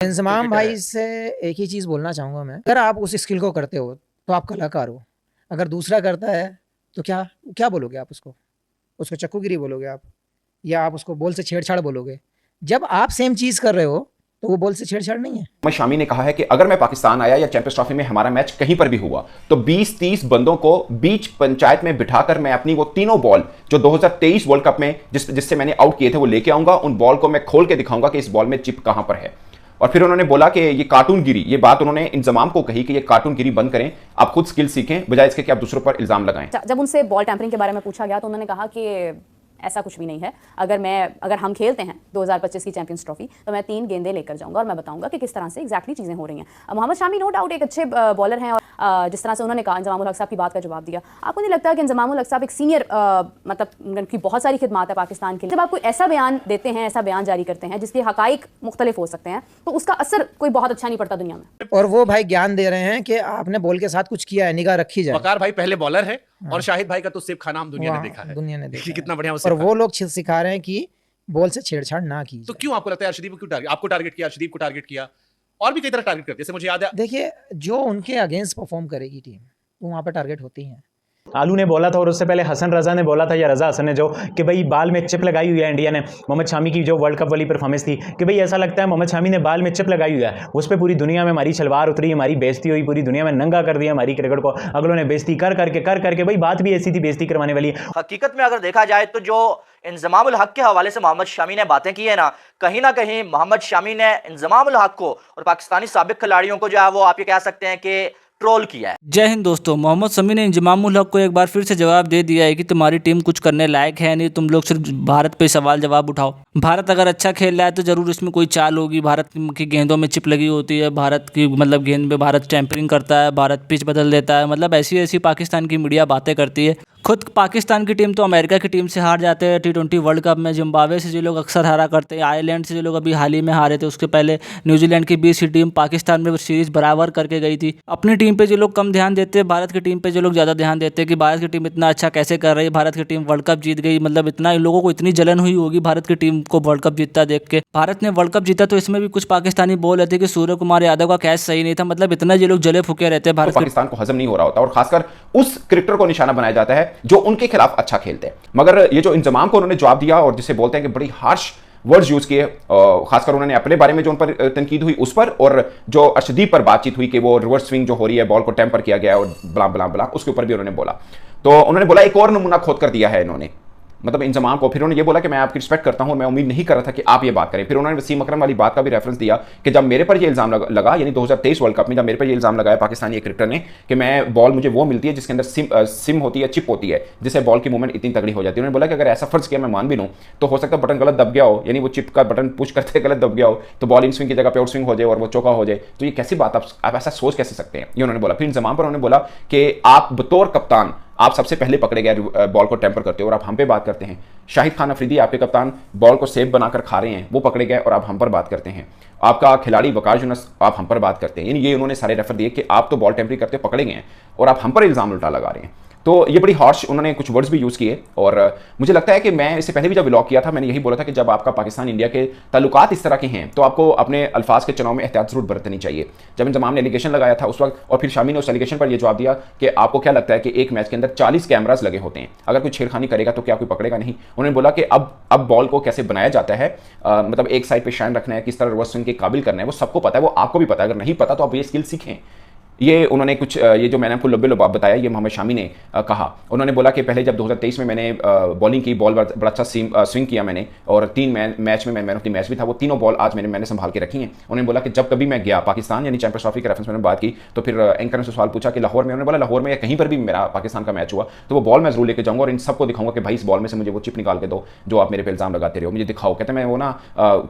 इंजमाम भाई से एक ही चीज़ बोलना चाहूँगा मैं, अगर आप उस स्किल को करते हो तो आप कलाकार हो। अगर दूसरा करता है तो क्या क्या बोलोगे आप उसको? उसको चक्कूगिरी बोलोगे आप, या आप उसको बॉल से छेड़छाड़ बोलोगे? जब आप सेम चीज़ कर रहे हो तो वो बॉल से छेड़छाड़ नहीं है। मोहम्मद शामी ने कहा है कि अगर मैं पाकिस्तान आया या चैंपियंस ट्रॉफी में हमारा मैच कहीं पर भी हुआ तो 20-30 बंदों को बीच पंचायत में बिठाकर मैं अपनी वो तीनों बॉल जो 2023 वर्ल्ड कप में जिससे मैंने आउट किए थे वो लेके आऊंगा। उन बॉल को मैं खोल के दिखाऊंगा कि इस बॉल में चिप कहां पर है। और फिर उन्होंने बोला कि ये कार्टूनगिरी, ये बात उन्होंने इंजमाम को कही कि ये कार्टूनगिरी बंद करें, आप खुद स्किल सीखें बजाय इसके कि आप दूसरों पर इल्जाम लगाएं। जब उनसे बॉल टैंपरिंग के बारे में पूछा गया तो उन्होंने कहा कि ऐसा कुछ भी नहीं है। अगर हम खेलते हैं 2025 की चैंपियंस ट्रॉफी तो मैं 3 गेंदें लेकर जाऊंगा और मैं बताऊंगा कि किस तरह से एग्जैक्टली चीज़ें हो रही हैं। मोहम्मद शामी नो डाउट एक अच्छे बॉलर हैं और जिस तरह से उन्होंने कहा इंजमामुल हक साहब की बात का जवाब दिया, आपको नहीं लगता कि इंजमामुल हक साहब एक सीनियर मतलब उनकी बहुत सारी खिदमत है पाकिस्तान के लिए, जब आप कोई ऐसा बयान देते हैं, ऐसा बयान जारी करते हैं जिसके हकाइक मुख्तलिफ हो सकते हैं तो उसका असर कोई बहुत अच्छा नहीं पड़ता दुनिया में। और वो भाई ज्ञान दे रहे हैं कि आपने बॉल के साथ कुछ किया है, निगाह रखी जाए। वकार भाई पहले बॉलर है और शाहिद भाई का तो सिर्फ खाना हम दुनिया ने देखा है, दुनिया ने देखा कि है। कितना बढ़िया और वो लोग सिखा रहे हैं कि बॉल से छेड़छाड़ ना की तो जाए। क्यों आपको लगता है अर्शदीप को क्यों टारगेट, आपको टारगेट किया, अर्शदीप को टारगेट किया और भी कई तरह टारगेट करते हैं? जैसे मुझे याद है, देखिए जो उनके अगेंस्ट परफॉर्म करेगी टीम वो वहाँ पर टारगेट होती है। आलू ने बोला था और उससे पहले हसन रजा ने बोला था, या रजा हसन ने, जो कि भाई बाल में चिप लगाई हुई है इंडिया ने। मोहम्मद शामी की जो वर्ल्ड कप वाली परफॉर्मेंस थी कि भाई ऐसा लगता है मोहम्मद शामी ने बाल में चिप लगाई हुई है, उस पर पूरी दुनिया में हमारी छलवार उतरी, हमारी बेइज्जती हुई, पूरी दुनिया में नंगा कर दिया हमारी क्रिकेट को। अगलों ने बेइज्जती कर करके भाई बात भी ऐसी थी बेइज्जती करवाने वाली। हकीकत में अगर देखा जाए तो जो इंजमामुल हक के हवाले से मोहम्मद शामी ने बातें की है ना कहीं मोहम्मद शामी ने इंजमामुल हक को और पाकिस्तानी साबिक खिलाड़ियों को जो है वो आप ये कह सकते हैं कि ट्रोल किया है। जय हिंद दोस्तों, मोहम्मद शमी ने इंजमामुल हक को एक बार फिर से जवाब दे दिया है कि तुम्हारी टीम कुछ करने लायक है नहीं, तुम लोग सिर्फ भारत पे सवाल जवाब उठाओ। भारत अगर अच्छा खेल रहा है तो जरूर इसमें कोई चाल होगी। भारत की गेंदों में चिप लगी होती है, भारत की मतलब गेंद में भारत टैंपरिंग करता है, भारत पिच बदल देता है, मतलब ऐसी ऐसी पाकिस्तान की मीडिया बातें करती है। खुद पाकिस्तान की टीम तो अमेरिका की टीम से हार जाते हैं T20 वर्ल्ड कप में। जिम्बाब्वे से जो लोग अक्सर हारा करते हैं, आयरलैंड से जो लोग अभी हाल ही में हारे थे, उसके पहले न्यूजीलैंड की 20 टीम पाकिस्तान में सीरीज बराबर करके गई थी। अपनी टीम पे जो लोग कम ध्यान देते हैं, भारत की टीम पे जो लोग ज़्यादा ध्यान देते हैं कि भारत की टीम इतना अच्छा कैसे कर रही है, भारत की टीम वर्ल्ड कप जीत गई, मतलब इतना इन लोगों को इतनी जलन हुई होगी भारत की टीम को वर्ल्ड कप जीतता देख के। भारत ने वर्ल्ड कप जीता तो इसमें भी कुछ पाकिस्तानी बोल रहे थे कि सूर्य कुमार यादव का कैच सही नहीं था, मतलब इतना ये लोग जले फूके रहते हैं भारत। पाकिस्तान को हजम नहीं हो रहा होता और खासकर उस क्रिकेटर को निशाना बनाया जाता है जो उनके खिलाफ अच्छा खेलते हैं। मगर ये जो इंजमाम को उन्होंने जवाब दिया और जिसे बोलते हैं कि बड़ी हार्श वर्ड्स यूज किए, खासकर उन्होंने अपने बारे में जो उन पर तनकीद हुई उस पर, और जो अर्शदीप पर बातचीत हुई कि वो रिवर्स स्विंग जो हो रही है, बॉल को टेम्पर किया गया और बला बला बला, उसके ऊपर भी उन्होंने बोला। तो उन्होंने बोला एक और नमूना खोद कर दिया है इन्होंने, मतलब इंजमाम को। फिर उन्होंने ये बोला कि मैं आपकी रिस्पेक्ट करता हूं, मैं उम्मीद नहीं कर रहा था कि आप ये बात करें। फिर उन्होंने वसीम अकरम वाली बात का भी रेफरेंस दिया कि जब मेरे पर ये इल्जाम लगा, यानी 2023 वर्ल्ड कप में जब मेरे पर ये इल्जाम लगाया पाकिस्तानी क्रिकेटर ने कि मैं बॉल मुझे वो मिलती है जिसके अंदर सिम होती है, चिप होती है, जिससे बॉल की मूवमेंट इतनी तगड़ी हो जाती है। उन्होंने बोला कि अगर ऐसा फर्ज किया, मैं मान भी लूं, तो हो सकता है बटन गलत दब गया हो, यानी वो चिप का बटन पुश करते गलत दब गया हो तो बॉल इन स्विंग की जगह पे आउट स्विंग हो जाए और वो चौका हो जाए। तो ये कैसी बात, आप ऐसा सोच कैसे सकते हैं, ये उन्होंने बोला। फिर इंजमाम पर उन्होंने बोला कि आप बतौर कप्तान आप सबसे पहले पकड़े गए बॉल को टेम्पर करते हो और आप हम पे बात करते हैं। शाहिद खान अफरीदी आपके कप्तान बॉल को सेफ बनाकर खा रहे हैं, वो पकड़े गए और आप हम पर बात करते हैं। आपका खिलाड़ी वकार यूनुस, आप हम पर बात करते हैं। यानी ये उन्होंने सारे रेफर दिए कि आप तो बॉल टेम्परिंग करते पकड़े गए हैं और आप हम पर इल्जाम उल्टा लगा रहे हैं। तो ये बड़ी हार्श उन्होंने कुछ वर्ड्स भी यूज़ किए। और मुझे लगता है कि मैं इससे पहले भी जब व्लॉग किया था मैंने यही बोला था कि जब आपका पाकिस्तान इंडिया के ताल्लुकात इस तरह के हैं तो आपको अपने अल्फाज के चुनाव में एहतियात जरूर बरतनी चाहिए। जब इंजमाम ने एलिगेशन लगाया था उस वक्त, और फिर शामी ने उस एलिगेशन पर यह जवाब दिया कि आपको क्या लगता है कि एक मैच के अंदर 40 कैमरास लगे होते हैं, अगर कोई छेड़खानी करेगा तो क्या कोई पकड़ेगा नहीं। उन्होंने बोला कि अब बॉल को कैसे बनाया जाता है, मतलब एक साइड पर शाइन रखना है, किस तरह रिवर्स स्विंग के काबिल करना है, वो सबको पता है, वो आपको भी पता है। अगर नहीं पता तो आप ये स्किल सीखें। ये उन्होंने कुछ ये जो मैंने आपको लब्बे लबाब बताया, ये मोहम्मद शामी ने कहा। उन्होंने बोला कि पहले जब 2023 में मैंने बॉलिंग की, बॉल बड़ा अच्छा स्विंग किया मैंने, और 3 मैच में मैन ऑफ द मैच भी था, वो तीनों बॉल आज मैंने संभाल के रखी हैं। उन्होंने बोला कि जब कभी मैं गया पाकिस्तान, यानी चैंपियंस ट्रॉफी के रेफरेंस में बात की, तो फिर एंकर ने सवाल पूछा कि लाहौर में, उन्होंने बोला लाहौर में या कहीं पर भी मेरा पाकिस्तान का मैच हुआ तो वो बॉल मैं जरूर लेके जाऊंगा और इन सबको दिखाऊंगा कि भाई इस बॉल में से मुझे वो चिप निकाल के दो जो आप मेरे पे इल्जाम लगाते रहो, मुझे दिखाओ। कहते मैं वो ना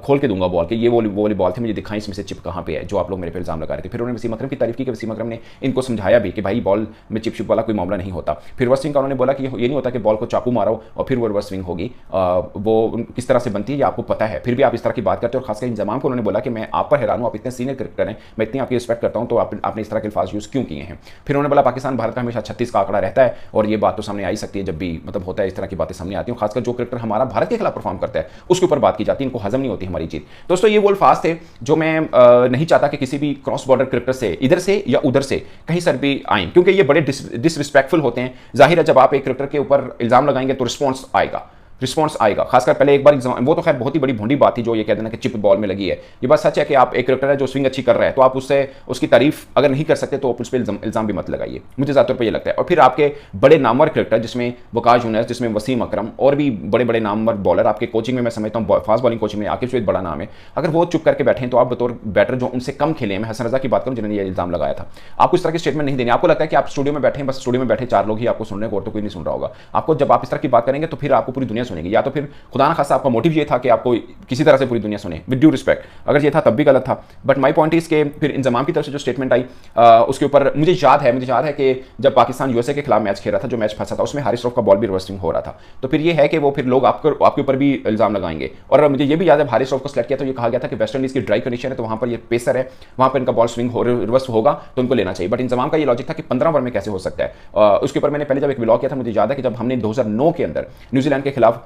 खोल के दूंगा बॉल कि ये वो वाली बॉल थी, मुझे दिखाई इसमें से चिप कहाँ पे है जो आप लोग मेरे पे इल्जाम लगा रहे थे। फिर उन्होंने वसीम अकरम की तारीफ की कि वसीम अकरम अकरम ने इनको समझाया भी कि भाई बॉल में चिप वाला कोई मामला नहीं होता। फिर रिवर्स स्विंग का उन्होंने बोला कि ये नहीं होता कि बॉल को चाकू मारो और फिर वो रिवर्स स्विंग होगी, वो किस तरह से बनती है ये आपको पता है, फिर भी आप इस तरह की बात करते हो। और खासकर इंजमाम को उन्होंने बोला कि मैं आप पर हैरान हूँ, आप इतने सीनियर क्रिकेटर हैं, मैं इतनी आपकी रिस्पेक्ट करता हूँ, तो आपने इस तरह के अल्फाज यूज़ क्यों किए हैं। फिर उन्होंने बोला पाकिस्तान भारत का हमेशा 36 का आंकड़ा रहता है और ये बात तो सामने आ ही सकती है जब भी मतलब होता है इस तरह की बातें सामने आती हैं। खासकर जो क्रिकेटर हमारा भारत के खिलाफ परफॉर्म करता है उसके ऊपर बात की जाती है, इनको हजम नहीं होती हमारी जीत। दोस्तों ये वो अल्फाज थे जो मैं नहीं चाहता कि किसी भी क्रॉस बॉर्डर क्रिकेटर से इधर से या उधर से कहीं सर भी आए, क्योंकि ये बड़े डिसरिस्पेक्टफुल होते हैं। जाहिर है जब आप एक क्रिकेटर के ऊपर इल्जाम लगाएंगे तो रिस्पॉन्स आएगा। खासकर पहले एक बार वो तो खैर बहुत ही बड़ी भोंडी बात थी जो ये कह देना कि चिप बॉल में लगी है। ये बात सच है कि आप एक क्रिकेटर है जो स्विंग अच्छी कर रहा है तो आप उससे उसकी तारीफ अगर नहीं कर सकते तो आप उस पर इल्जाम भी मत लगाइए, मुझे ज़्यादातर पर ये लगता है। और फिर आपके बड़े नामवर क्रिकेटर जिसमें वकाश यूनुस, जिसमें वसीम अकरम और भी बड़े बड़े नामवर बॉलर आपके कोचिंग में मैं समझता हूँ, फास्ट बॉलिंग कोचिंग में आकिब सईद बड़ा नाम है, अगर वो चुप करके बैठे हैं तो आप बतौर बैटर जो उनसे कम खेले हैं, मैं हसन रजा की बात करूँ जिन्होंने ये इल्जाम लगाया था, आपको इस तरह की स्टेटमेंट नहीं देनी। आपको लगता है कि आप स्टूडियो में बैठे हैं, बस स्टूडियो में बैठे 4 लोग ही आपको सुन रहे हैं और तो कोई नहीं सुन रहा होगा आपको। जब आप इस तरह की बात करेंगे तो फिर आपको पूरी दुनिया सुनेगी, या तो फिर खुदा ना खासा आपका मोटिव ये था कि आपको किसी तरह से पूरी दुनिया सुने, विद ड्यू रिस्पेक्ट, अगर ये था तब भी गलत था। बट माय पॉइंट इज के फिर इंजमाम की तरफ से जो स्टेटमेंट आई उसके ऊपर मुझे याद है कि जब पाकिस्तान यूएसए के खिलाफ मैच खेल रहा था, जो मैच फंसा था उसमें हारिस रऊफ का बॉल भी रिवर्स स्विंग हो रहा था, तो फिर ये है कि वो फिर लोग आपके ऊपर भी इल्जाम लगाएंगे। और मुझे ये भी याद है हारिस रऊफ को सेलेक्ट किया तो ये कहा गया था कि वेस्ट इंडीज की ड्राई कंडीशन है तो वहां पर ये पेसर है, वहां पर इनका बॉल स्विंग रिवर्स होगा तो उनको लेना चाहिए। बट इंजमाम का ये लॉजिक था कि 15 ओवर में कैसे हो सकता है। उसके ऊपर मैंने पहले जब एक व्लॉग किया था, मुझे याद है कि जब हमने 2009 के अंदर न्यूजीलैंड के खिलाफ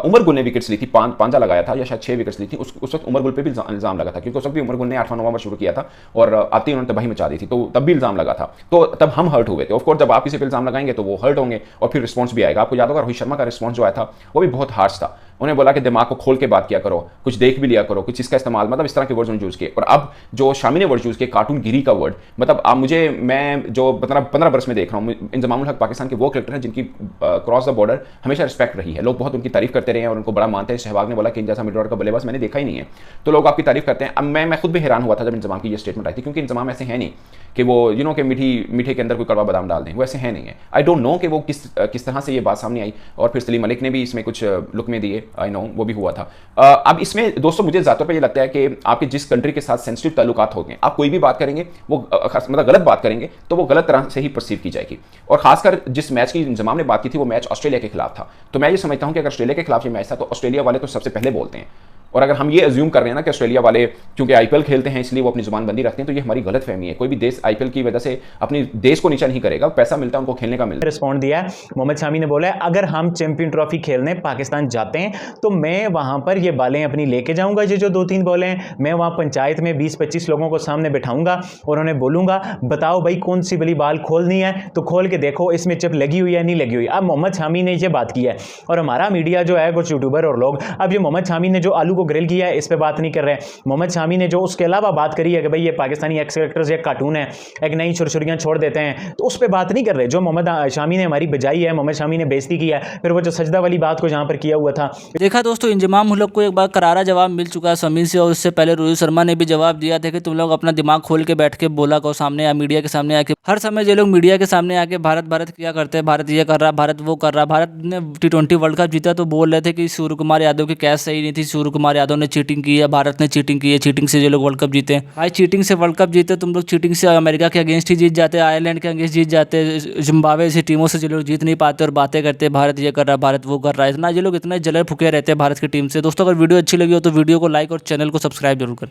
उमर गुल ने विकेट्स ली थी, पांजा लगाया था या शायद 6 विकेट्स ली थी, उस वक्त उमर गुल पे भी इल्जाम लगा था, क्योंकि उस वक्त भी उमर गुल ने 8वां 9वां ओवर शुरू किया था और आते ही उन्होंने तबाही मचा दी थी, तो तब भी इल्जाम लगा था, तो तब हम हर्ट हुए थे। ऑफ कोर्स जब आप किसी पे इल्जाम लगाएंगे तो वो हर्ट होंगे और फिर रिस्पॉन्स भी आएगा। आपको याद होगा रोहित शर्मा का रिस्पॉन्स जो आया था वो भी बहुत हार्श था, उन्हें बोला कि दिमाग को खोल के बात किया करो, कुछ देख भी लिया करो, कुछ इसका इस्तेमाल, मतलब इस तरह के वर्ड्स उन्होंने यूज़ किए। और अब जो शामी ने वर्ड यूज़ किए कार्टून गिरी का वर्ड, मतलब आप मैं जो 15 बरस में देख रहा हूँ, इंजमामुल हक पाकिस्तान के वो क्रिकेटर हैं जिनकी क्रॉस द बॉर्डर हमेशा रिस्पेक्ट रही है, लोग बहुत उनकी तारीफ करते रहे हैं और उनको बड़ा मानते हैं। सहवाग ने बोला कि इन जैसा मिड ऑर्डर का बल्लेबाज मैंने देखा ही नहीं है, तो लोग आपकी तारीफ करते हैं। अब मैं खुद भी हैरान हुआ था जब इंजमाम की ये स्टेटमेंट आई थी, क्योंकि इंजमाम ऐसे है नहीं कि वो कि मीठे के अंदर कोई कड़वा बादाम डाल दें, वो ऐसे है नहीं है। आई डोंट नो कि वो किस तरह से ये बात सामने आई। और फिर सलीम मलिक ने भी इसमें कुछ लुक में दिए, आई नो वो भी हुआ था। अब इसमें दोस्तों मुझे ज़्यादातर पे ये लगता है कि आपके जिस कंट्री के साथ सेंसिटिव ताल्लुकात होंगे, आप कोई भी बात करेंगे वो मतलब गलत बात करेंगे तो वो गलत तरह से ही परसीव की जाएगी। और खासकर जिस मैच की इंजमाम ने बात की थी वो मैच ऑस्ट्रेलिया के खिलाफ था, तो मैं ये समझता हूँ कि अगर ऑस्ट्रेलिया के खिलाफ ये मैच था तो ऑस्ट्रेलिया वाले तो सबसे पहले बोलते हैं। और अगर हम ये अज्यूम कर रहे हैं ना कि ऑस्ट्रेलिया वाले क्योंकि आईपीएल खेलते हैं इसलिए वो अपनी जुबान बंदी रखते हैं, तो ये हमारी गलत फहमी है। कोई भी देश आईपीएल की वजह से अपनी देश को नीचा नहीं करेगा, पैसा मिलता है उनको खेलने का मिलता है। रिस्पॉन्ड दिया है मोहम्मद शामी ने, बोला है अगर हम चैंपियन ट्रॉफी खेलने पाकिस्तान जाते हैं तो मैं वहां पर ये बालें अपनी लेके जाऊंगा, ये जो 2-3 बॉलें हैं, मैं वहां पंचायत में 20-25 लोगों को सामने बैठाऊंगा और उन्हें बोलूंगा बताओ भाई कौन सी वाली बाल खोलनी है तो खोल के देखो इसमें चिप लगी हुई है नहीं लगी हुई। अब मोहम्मद शामी ने ये बात की है और हमारा मीडिया जो है कुछ यूट्यूबर और लोग, अब ये मोहम्मद शामी ने जो आलू को ग्रिल किया है इस पे बात नहीं कर रहे हैं। मोहम्मद शामी ने जो उसके अलावा बात करी है कि भाई ये पाकिस्तानी एक्स कैरेक्टर्स एक कार्टून है, एक नई छुरछुरियां छोड़ देते हैं, तो उस पर बात नहीं कर रहे। जो मोहम्मद शामी ने हमारी बजाई है, मोहम्मद शामी ने बेइज्जती की है, फिर वो जो सजदा वाली बात को जहां पर किया हुआ था। देखा दोस्तों, इंजमाम उल हक को एक बार करारा जवाब मिल चुका है समीर से, और उससे पहले रोहित शर्मा ने भी जवाब दिया था कि तुम लोग अपना दिमाग खोल के बैठ के बोला करो सामने या मीडिया के सामने आके। हर समय जो लोग मीडिया के सामने आके भारत किया करते हैं, भारत ये कर रहा, भारत वो कर रहा। भारत ने T20 वर्ल्ड कप जीता तो बोल रहे थे कि सूर्य कुमार यादव की कैच सही नहीं थी, सूर्य कुमार यादव ने चीटिंग की है, भारत ने चीटिंग की है, चीटिंग से जो लोग वर्ल्ड कप जीते हैं। भाई चीटिंग से वर्ल्ड कप जीते तुम लोग, चीटिंग से अमेरिका के अगेंस्ट ही जीत जाते, आयरलैंड के अगेंस्ट जीत जाते, जिम्बाब्वे से टीमों से जो लोग जीत नहीं पाते और बातें करते भारत ये कर रहा, भारत वो कर रहा है, इतना ये लोग इतने जलर फुके रहते हैं भारत की टीम से। दोस्तों अगर वीडियो अच्छी लगी हो तो वीडियो को लाइक और चैनल को सब्सक्राइब जरूर करें।